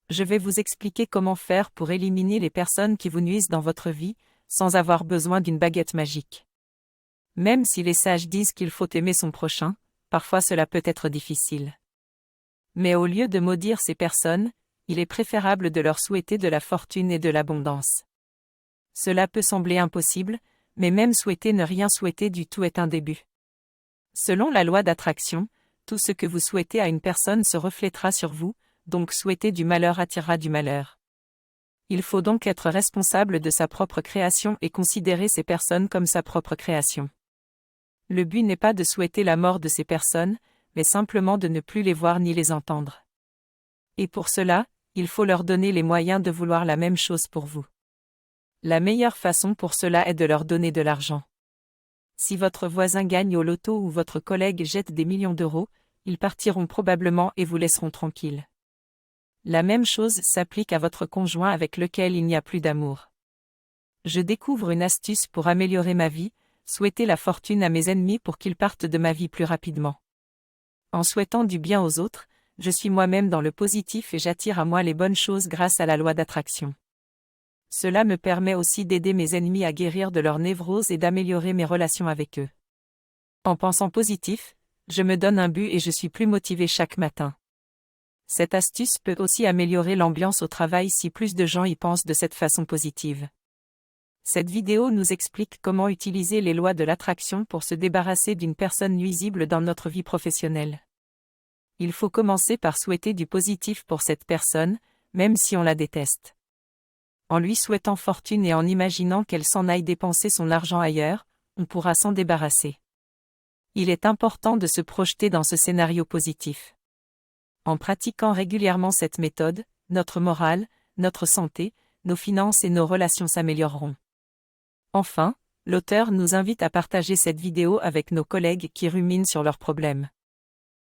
Je vais vous expliquer comment faire pour éliminer les personnes qui vous nuisent dans votre vie, sans avoir besoin d'une baguette magique. Même si les sages disent qu'il faut aimer son prochain, parfois cela peut être difficile. Mais au lieu de maudire ces personnes, il est préférable de leur souhaiter de la fortune et de l'abondance. Cela peut sembler impossible, mais même souhaiter ne rien souhaiter du tout est un début. Selon la loi d'attraction, tout ce que vous souhaitez à une personne se reflètera sur vous, donc souhaiter du malheur attirera du malheur. Il faut donc être responsable de sa propre création et considérer ces personnes comme sa propre création. Le but n'est pas de souhaiter la mort de ces personnes, mais simplement de ne plus les voir ni les entendre. Et pour cela, il faut leur donner les moyens de vouloir la même chose pour vous. La meilleure façon pour cela est de leur donner de l'argent. Si votre voisin gagne au loto ou votre collègue jette des millions d'euros, ils partiront probablement et vous laisseront tranquille. La même chose s'applique à votre conjoint avec lequel il n'y a plus d'amour. Je découvre une astuce pour améliorer ma vie, souhaiter la fortune à mes ennemis pour qu'ils partent de ma vie plus rapidement. En souhaitant du bien aux autres, je suis moi-même dans le positif et j'attire à moi les bonnes choses grâce à la loi d'attraction. Cela me permet aussi d'aider mes ennemis à guérir de leur névrose et d'améliorer mes relations avec eux. En pensant positif, je me donne un but et je suis plus motivé chaque matin. Cette astuce peut aussi améliorer l'ambiance au travail si plus de gens y pensent de cette façon positive. Cette vidéo nous explique comment utiliser les lois de l'attraction pour se débarrasser d'une personne nuisible dans notre vie professionnelle. Il faut commencer par souhaiter du positif pour cette personne, même si on la déteste. En lui souhaitant fortune et en imaginant qu'elle s'en aille dépenser son argent ailleurs, on pourra s'en débarrasser. Il est important de se projeter dans ce scénario positif. En pratiquant régulièrement cette méthode, notre morale, notre santé, nos finances et nos relations s'amélioreront. Enfin, l'auteur nous invite à partager cette vidéo avec nos collègues qui ruminent sur leurs problèmes.